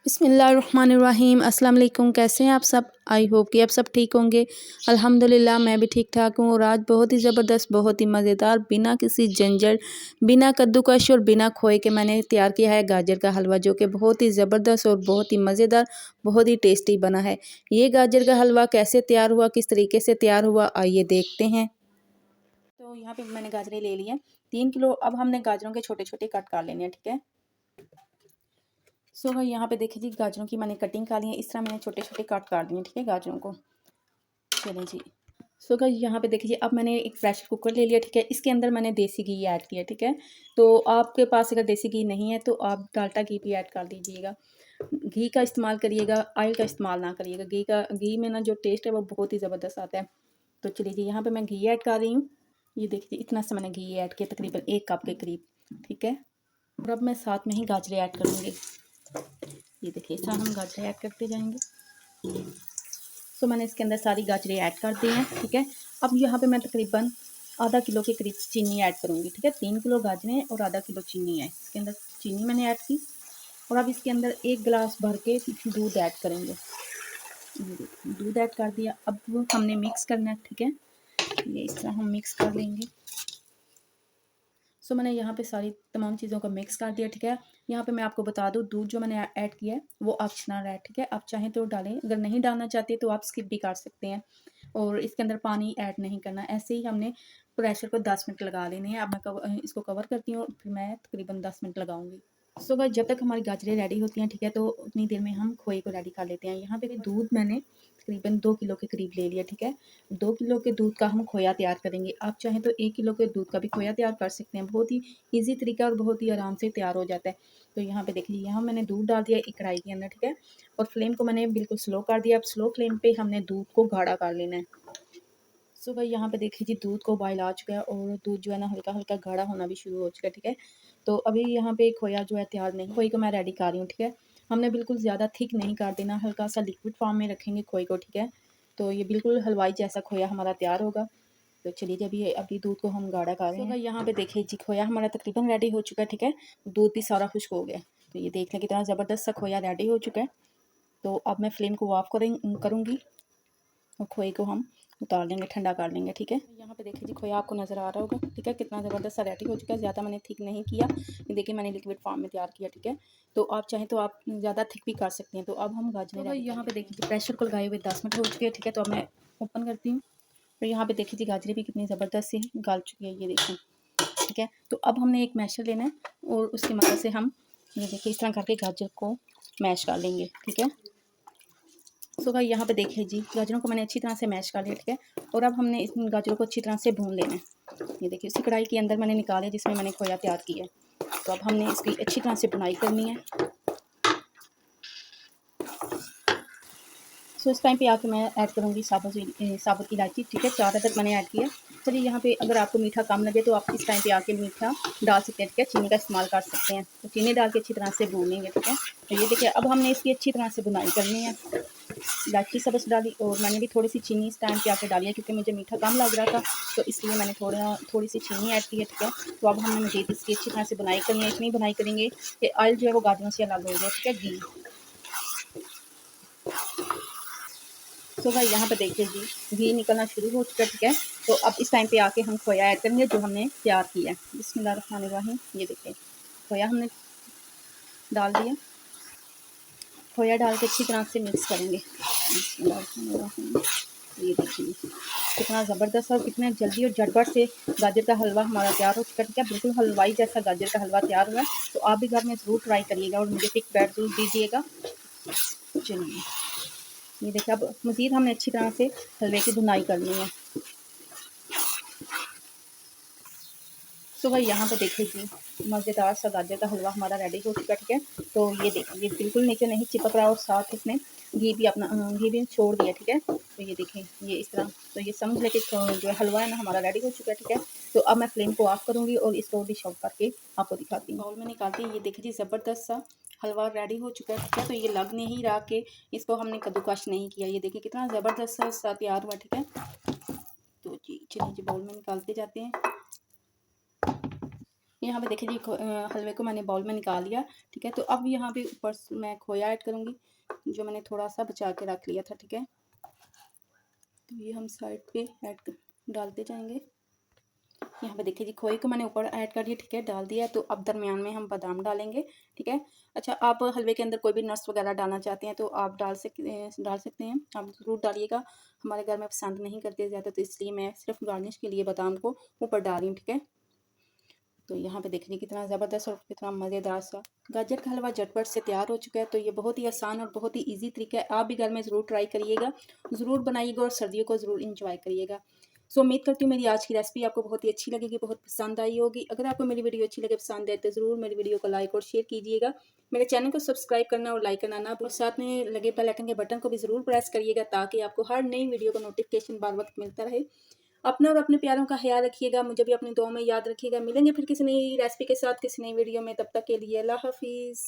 बिस्मिल्लाहिर्रहमानिर्रहीम। अस्सलाम वालेकुम। कैसे हैं आप सब? आई होप कि आप सब ठीक होंगे। अल्हम्दुलिल्लाह मैं भी ठीक ठाक हूँ। और आज बहुत ही ज़बरदस्त, बहुत ही मज़ेदार, बिना किसी झंझट, बिना कद्दूकश और बिना खोए के मैंने तैयार किया है गाजर का हलवा, जो कि बहुत ही ज़बरदस्त और बहुत ही मज़ेदार, बहुत ही टेस्टी बना है। ये गाजर का हलवा कैसे तैयार हुआ, किस तरीके से तैयार हुआ, आइए देखते हैं। तो यहाँ पे मैंने गाजरें ले ली हैं 3 किलो। अब हमने गाजरों के छोटे छोटे कट कर लेने हैं, ठीक है। सो भाई यहाँ पे देखिए जी, गाजरों की मैंने कटिंग कर ली है। इस तरह मैंने छोटे छोटे कट कर दिए, ठीक है, गाजरों को। चलें जी। सो गाइस यहाँ पे देखिए, अब मैंने एक प्रेशर कुकर ले लिया, ठीक है। इसके अंदर मैंने देसी घी ऐड किया, ठीक है। तो आपके पास अगर देसी घी नहीं है तो आप डाल्डा घी भी ऐड कर दीजिएगा। घी का इस्तेमाल करिएगा, ऑयल का इस्तेमाल ना करिएगा। घी में ना जो टेस्ट है वो बहुत ही ज़बरदस्त आता है। तो चलिए जी, यहाँ पर मैं घी ऐड कर रही हूँ। ये देखिए इतना सा मैंने घी ऐड किया, तकरीबन 1 कप के करीब, ठीक है। और अब मैं साथ में ही गाजरें ऐड करूँगी। ये देखिए इस तरह हम गाजरें ऐड करते जाएंगे। सो मैंने इसके अंदर सारी गाजरें ऐड कर दी हैं, ठीक है। अब यहाँ पे मैं तकरीबन आधा किलो के करीब चीनी ऐड करूँगी, ठीक है। 3 किलो गाजरें और आधा किलो चीनी है, इसके अंदर चीनी मैंने ऐड की। और अब इसके अंदर 1 गिलास भर के दूध ऐड करेंगे। दूध ऐड कर दिया। अब हमने मिक्स करना है, ठीक है। ये इस तरह हम मिक्स कर लेंगे। सो मैंने यहाँ पे सारी तमाम चीज़ों को मिक्स कर दिया, ठीक है। यहाँ पे मैं आपको बता दूँ, दूध जो मैंने ऐड किया है वो ऑप्शनल है, ठीक है। आप चाहें तो डालें, अगर नहीं डालना चाहते तो आप स्किप भी कर सकते हैं। और इसके अंदर पानी ऐड नहीं करना। ऐसे ही हमने प्रेशर को 10 मिनट लगा लेने हैं। अब मैं इसको कवर करती हूँ और फिर मैं तकरीबन 10 मिनट लगाऊंगी। सो गाइस जब तक हमारी गाजरें रेडी होती हैं, ठीक है, तो उतनी देर में हम खोए को रेडी कर लेते हैं। यहाँ पे दूध मैंने तकरीबन 2 किलो के करीब ले लिया, ठीक है। 2 किलो के दूध का हम खोया तैयार करेंगे। आप चाहें तो 1 किलो के दूध का भी खोया तैयार कर सकते हैं। बहुत ही ईजी तरीका और बहुत ही आराम से तैयार हो जाता है। तो यहाँ पे देखिए, यहाँ मैंने दूध डाल दिया एक कढ़ाई के अंदर, ठीक है। और फ्लेम को मैंने बिल्कुल स्लो कर दिया। अब स्लो फ्लेम पे हमने दूध को गाढ़ा कर लेना है। सो भाई यहाँ पे देखिए जी, दूध को बॉयल आ चुका है और दूध जो है ना हल्का हल्का गाढ़ा होना भी शुरू हो चुका है, ठीक है। तो अभी यहाँ पे खोया जो है तैयार नहीं, खोए को मैं रेडी कर रही हूँ, ठीक है। हमने बिल्कुल ज़्यादा थिक नहीं कर देना, हल्का सा लिक्विड फॉर्म में रखेंगे खोए को, ठीक है। तो ये बिल्कुल हलवाई जैसा खोया हमारा तैयार होगा। तो चलिए जी, अभी दूध को हम गाढ़ा कर रहे हैं। तो भाई यहाँ पे देखिए जी, खोया हमारा तकरीबन रेडी हो चुका है, ठीक है। दूध भी सारा खुश्क हो गया। तो ये देख लें कितना ज़बरदस्त सा खोया रेडी हो चुका है। तो अब मैं फ्लेम को ऑफ करूँगी और खोए को हम उतार लेंगे, ठंडा कर लेंगे, ठीक है। यहाँ पे देखिए जी, खोया आपको नज़र आ रहा होगा, ठीक है, कितना ज़बरदस्त सा रेडी हो चुका है। ज़्यादा मैंने थिक नहीं किया, ये देखिए मैंने लिक्विड फॉर्म में तैयार किया, ठीक है। तो आप चाहें तो आप ज़्यादा थिक भी कर सकते हैं। तो अब हम गाजरें तो यहाँ पे देखिए प्रेशर को लगाए हुए 10 मिनट हो चुके हैं, ठीक है। तो अब मैं ओपन करती हूँ। तो यहाँ पे देखिए जी, गाजरें भी कितनी ज़बरदस्त सी गल चुकी है, ये देखिए, ठीक है। तो अब हमने एक मैशर लेना है और उसकी मदद से हम ये देखिए इस तरह करके गाजर को मैश कर लेंगे, ठीक है। सो भाई यहाँ पे देखिए जी, गाजरों को मैंने अच्छी तरह से मैश कर लिया, ठीक है। और अब हमने इस गाजरों को अच्छी तरह से भून लेना है। ये देखिए उसी कढ़ाई के अंदर मैंने निकाले जिसमें मैंने खोया तैयार किया है। तो अब हमने इसकी अच्छी तरह से बुनाई करनी है। सो इस टाइम पे आके मैं ऐड करूँगी साबुत इलायची, ठीक है। 4 अदद मैंने ऐड किया। चलिए यहाँ पे अगर आपको मीठा कम लगे तो आप इस टाइम पे आके मीठा डाल सकते हैं, ठीक है। चीनी का इस्तेमाल कर सकते हैं। तो चीनी डाल के अच्छी तरह से भून लेंगे, ठीक है। तो ये देखिए अब हमने इसकी अच्छी तरह से बुनाई करनी है। इलायची सब्ज़ डाली और मैंने भी थोड़ी सी चीनी इस टाइम पे आके डाली है, क्योंकि मुझे मीठा कम लग रहा था, तो इसलिए मैंने थोड़ी सी चीनी ऐड की है, ठीक है। तो अब हमने मज़ीद इसकी अच्छी तरह से बुनाई करनी है। इतनी बुनाई करेंगे कि ऑयल जो है वो गाजरों से अलग हो जाए, ठीक है, घी। तो भाई यहाँ पे देखिए जी, घी निकलना शुरू हो चुका है, ठीक है। तो अब इस टाइम पे आके हम खोया ऐड करेंगे जो हमने तैयार किया है। बिस्मिल्लाहिर्रहमानिर्रहीम। ये देखिए खोया हमने डाल दिया। खोया डाल के अच्छी तरह से मिक्स करेंगे। बिस्मिल्लाहिर्रहमानिर्रहीम। ये देखिए कितना ज़बरदस्त और कितने जल्दी और झटपट से गाजर का हलवा हमारा तैयार हो चुका है, ठीक है। बिल्कुल हलवाई जैसा गाजर का हलवा तैयार हुआ है। तो आप भी घर में ज़रूर ट्राई करिएगा और मुझे फीडबैक ज़रूर दीजिएगा। चलिए ये देखिए, अब मज़ीद हमने अच्छी तरह से हलवे की बुनाई करनी है। तो भाई यहाँ पे देखिए जी, मज़ेदार सा गाजर का हलवा हमारा रेडी हो चुका है, ठीक है। तो ये देखिए ये बिल्कुल नीचे नहीं चिपक रहा और साथ इसने घी भी छोड़ दिया, ठीक है। तो ये देखें ये इस तरह, तो ये समझ लेके जो है हलवा है ना हमारा रेडी हो चुका है, ठीक है। तो अब मैं फ्लेम को ऑफ करूँगी और इसको डिश आउट करके आपको दिखाती हूँ। बाउल में निकालती हूँ। ये देखिए जी, ज़बरदस्त सा हलवा रेडी हो चुका है, ठीक है। तो ये लग नहीं रहा कि इसको हमने कद्दूकश नहीं किया। ये देखिए कितना ज़बरदस्त सा तैयार हुआ, ठीक है। तो जी चलिए जी, बाउल में निकालते जाते हैं। यहाँ पे देखिए जी हलवे को मैंने बाउल में निकाल लिया, ठीक है। तो अब यहाँ पे ऊपर मैं खोया ऐड करूँगी, जो मैंने थोड़ा सा बचा के रख लिया था, ठीक है। तो ये हम साइड पे ऐड डालते जाएंगे। यहाँ पे देखिए जी खोए को मैंने ऊपर ऐड कर दिया, ठीक है, डाल दिया। तो अब दरमियान में हम बादाम डालेंगे, ठीक है। अच्छा, आप हलवे के अंदर कोई भी नट्स वगैरह डालना चाहते हैं तो आप डाल सकते हैं, आप ज़रूर डालिएगा। हमारे घर में पसंद नहीं करते ज़्यादा, तो इसलिए मैं सिर्फ गार्निश के लिए बादाम को ऊपर डाल रही हूँ, ठीक है। तो यहाँ पे देखिए कितना ज़बरदस्त और कितना मज़ेदार सा गाजर का हलवा झटपट से तैयार हो चुका है। तो ये बहुत ही आसान और बहुत ही इजी तरीका है, आप भी घर में ज़रूर ट्राई करिएगा, ज़रूर बनाइएगा और सर्दियों को ज़रूर इंजॉय करिएगा। सो उम्मीद करती हूँ मेरी आज की रेसिपी आपको बहुत ही अच्छी लगेगी, बहुत पसंद आई होगी। अगर आपको मेरी वीडियो अच्छी लगे, पसंद है, तो ज़रूर मेरी वीडियो को लाइक और शेयर कीजिएगा। मेरे चैनल को सब्सक्राइब करना और लाइक करना ना भूलिए, साथ में लगे बेल आइकन के बटन को भी ज़रूर प्रेस करिएगा, ताकि आपको हर नई वीडियो का नोटिफिकेशन बार वक्त मिलता रहे। अपना और अपने प्यारों का ख्याल रखिएगा, मुझे भी अपनी दुआ में याद रखिएगा। मिलेंगे फिर किसी नई रेसिपी के साथ, किसी नई वीडियो में। तब तक के लिए अल्लाह हाफिज़।